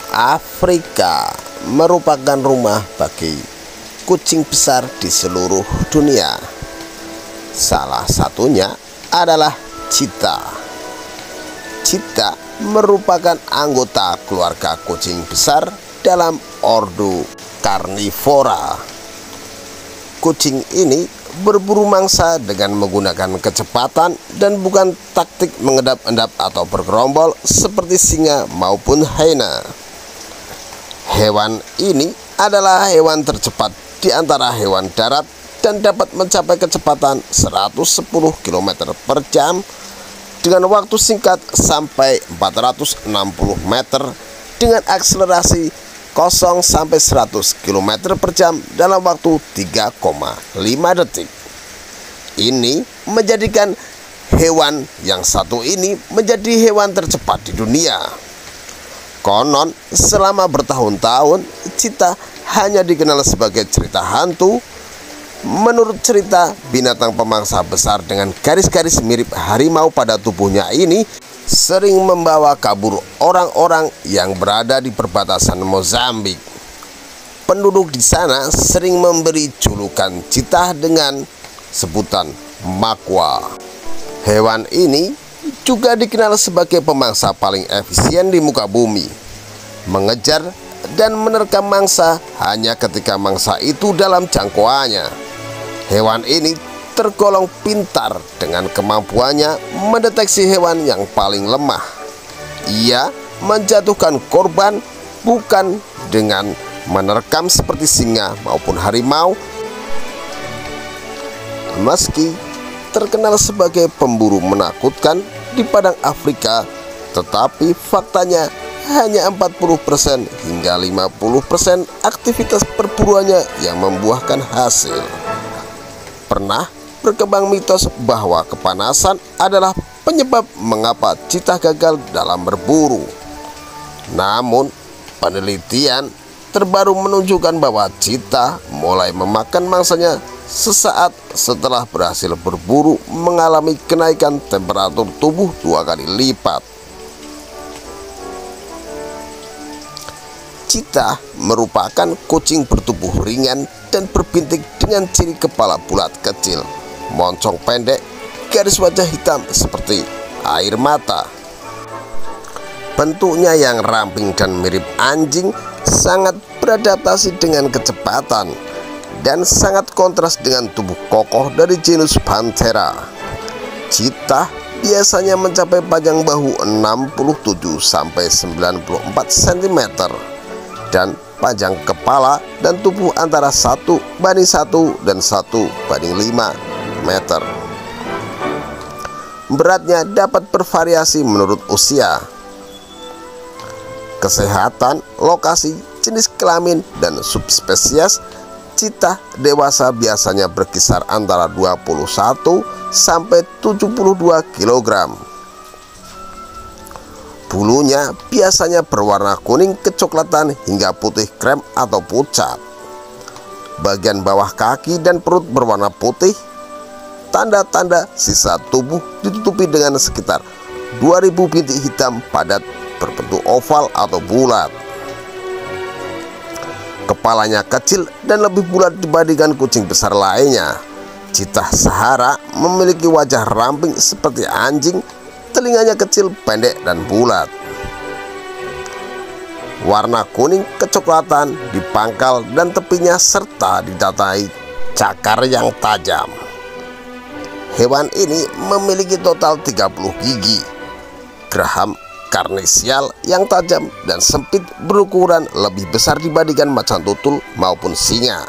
Afrika merupakan rumah bagi kucing besar di seluruh dunia. Salah satunya adalah cheetah. Cheetah merupakan anggota keluarga kucing besar dalam ordo karnivora. Kucing ini berburu mangsa dengan menggunakan kecepatan dan bukan taktik mengedap-edap atau bergerombol seperti singa maupun hyena. Hewan ini adalah hewan tercepat di antara hewan darat dan dapat mencapai kecepatan 110 km per jam dengan waktu singkat sampai 460 meter dengan akselerasi 0 sampai 100 km per jam dalam waktu 3,5 detik. Ini menjadikan hewan yang satu ini menjadi hewan tercepat di dunia. Konon selama bertahun-tahun cheetah hanya dikenal sebagai cerita hantu. Menurut cerita, binatang pemangsa besar dengan garis-garis mirip harimau pada tubuhnya ini sering membawa kabur orang-orang yang berada di perbatasan Mozambik. Penduduk di sana sering memberi julukan cheetah dengan sebutan makwa. Hewan ini juga dikenal sebagai pemangsa paling efisien di muka bumi, mengejar dan menerkam mangsa hanya ketika mangsa itu dalam jangkauannya. Hewan ini tergolong pintar dengan kemampuannya mendeteksi hewan yang paling lemah. Ia menjatuhkan korban bukan dengan menerkam seperti singa maupun harimau. Meski terkenal sebagai pemburu menakutkan di padang Afrika, tetapi faktanya hanya 40% hingga 50% aktivitas perburuannya yang membuahkan hasil. Pernah berkembang mitos bahwa kepanasan adalah penyebab mengapa cheetah gagal dalam berburu. Namun, penelitian terbaru menunjukkan bahwa cheetah mulai memakan mangsanya sesaat setelah berhasil berburu mengalami kenaikan temperatur tubuh 2 kali lipat. Cheetah merupakan kucing bertubuh ringan dan berbintik dengan ciri kepala bulat kecil, moncong pendek, garis wajah hitam seperti air mata. Bentuknya yang ramping dan mirip anjing sangat beradaptasi dengan kecepatan dan sangat kontras dengan tubuh kokoh dari genus Panthera. Cheetah biasanya mencapai panjang bahu 67 sampai 94 cm dan panjang kepala dan tubuh antara 1:1 dan 1:5 meter. Beratnya dapat bervariasi menurut usia, kesehatan, lokasi, jenis kelamin, dan subspesies. Cheetah dewasa biasanya berkisar antara 21 sampai 72 kg. Bulunya biasanya berwarna kuning kecoklatan hingga putih krem atau pucat. Bagian bawah kaki dan perut berwarna putih. Tanda-tanda sisa tubuh ditutupi dengan sekitar 2000 bintik hitam padat berbentuk oval atau bulat. Kepalanya kecil dan lebih bulat dibandingkan kucing besar lainnya. Cheetah Sahara memiliki wajah ramping seperti anjing. Telinganya kecil, pendek, dan bulat. Warna kuning kecoklatan di pangkal dan tepinya serta didatai cakar yang tajam. Hewan ini memiliki total 30 gigi. Geraham karnisial yang tajam dan sempit berukuran lebih besar dibandingkan macan tutul maupun singa,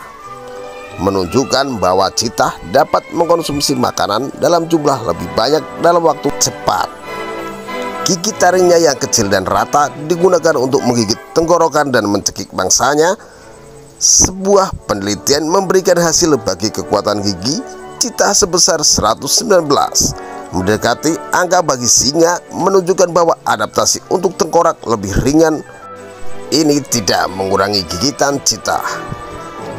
menunjukkan bahwa cheetah dapat mengkonsumsi makanan dalam jumlah lebih banyak dalam waktu cepat. Gigi taringnya yang kecil dan rata digunakan untuk menggigit tenggorokan dan mencekik mangsanya. Sebuah penelitian memberikan hasil bagi kekuatan gigi cheetah sebesar 119, mendekati angka bagi singa, menunjukkan bahwa adaptasi untuk tengkorak lebih ringan ini tidak mengurangi gigitan cheetah.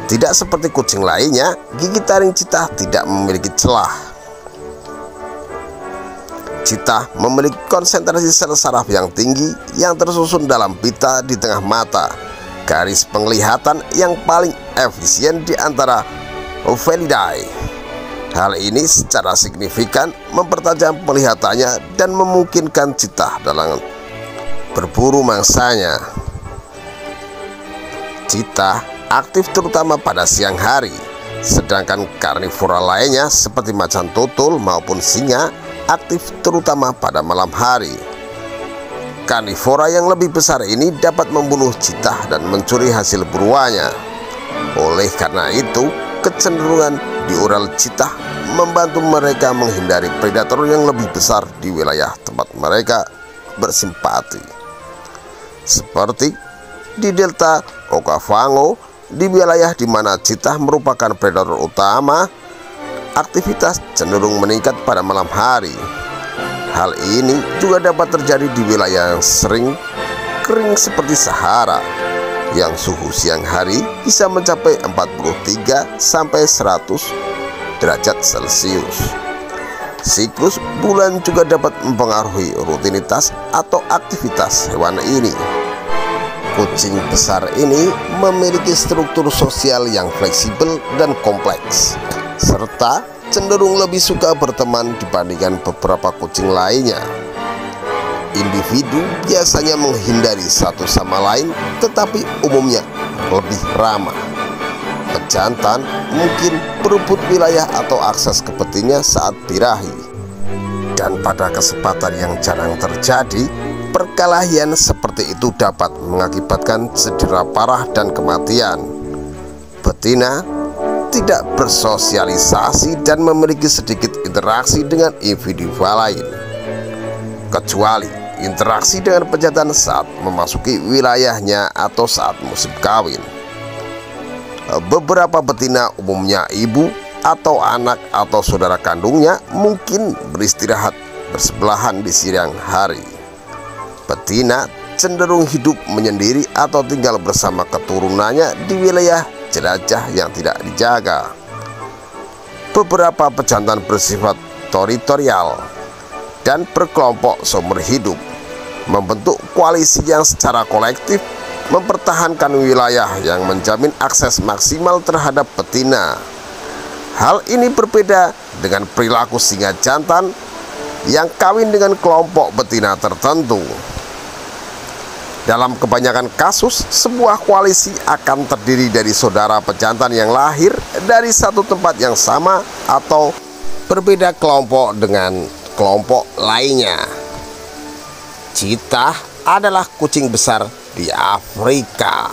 Tidak seperti kucing lainnya, gigi taring cheetah tidak memiliki celah. Citah memiliki konsentrasi sel saraf yang tinggi yang tersusun dalam pita di tengah mata, garis penglihatan yang paling efisien di antara Felidae. Hal ini secara signifikan mempertajam penglihatannya dan memungkinkan citah dalam berburu mangsanya. Citah aktif terutama pada siang hari, sedangkan karnivora lainnya seperti macan tutul maupun singa aktif terutama pada malam hari. Karnivora yang lebih besar ini dapat membunuh citah dan mencuri hasil buruannya. Oleh karena itu, kecenderungan diural citah membantu mereka menghindari predator yang lebih besar di wilayah tempat mereka bersimpati, seperti di delta Okavango, di wilayah di mana citah merupakan predator utama. Aktivitas cenderung meningkat pada malam hari. Hal ini juga dapat terjadi di wilayah yang sering kering seperti Sahara, yang suhu siang hari bisa mencapai 43 sampai 100 derajat Celcius. Siklus bulan juga dapat mempengaruhi rutinitas atau aktivitas hewan ini. Kucing besar ini memiliki struktur sosial yang fleksibel dan kompleks, serta cenderung lebih suka berteman dibandingkan beberapa kucing lainnya. Individu biasanya menghindari satu sama lain, tetapi umumnya lebih ramah. Pejantan mungkin berebut wilayah atau akses ke betina saat birahi. Dan pada kesempatan yang jarang terjadi, perkelahian seperti itu dapat mengakibatkan cedera parah dan kematian. Betina tidak bersosialisasi dan memiliki sedikit interaksi dengan individu lain, kecuali interaksi dengan pejantan saat memasuki wilayahnya atau saat musim kawin. Beberapa betina, umumnya ibu atau anak atau saudara kandungnya, mungkin beristirahat bersebelahan di siang hari. Betina cenderung hidup menyendiri atau tinggal bersama keturunannya di wilayah jelajah yang tidak dijaga. Beberapa pejantan bersifat teritorial dan berkelompok seumur hidup, membentuk koalisi yang secara kolektif mempertahankan wilayah yang menjamin akses maksimal terhadap betina. Hal ini berbeda dengan perilaku singa jantan yang kawin dengan kelompok betina tertentu. Dalam kebanyakan kasus, sebuah koalisi akan terdiri dari saudara pejantan yang lahir dari satu tempat yang sama atau berbeda kelompok dengan kelompok lainnya. Citah adalah kucing besar di Afrika.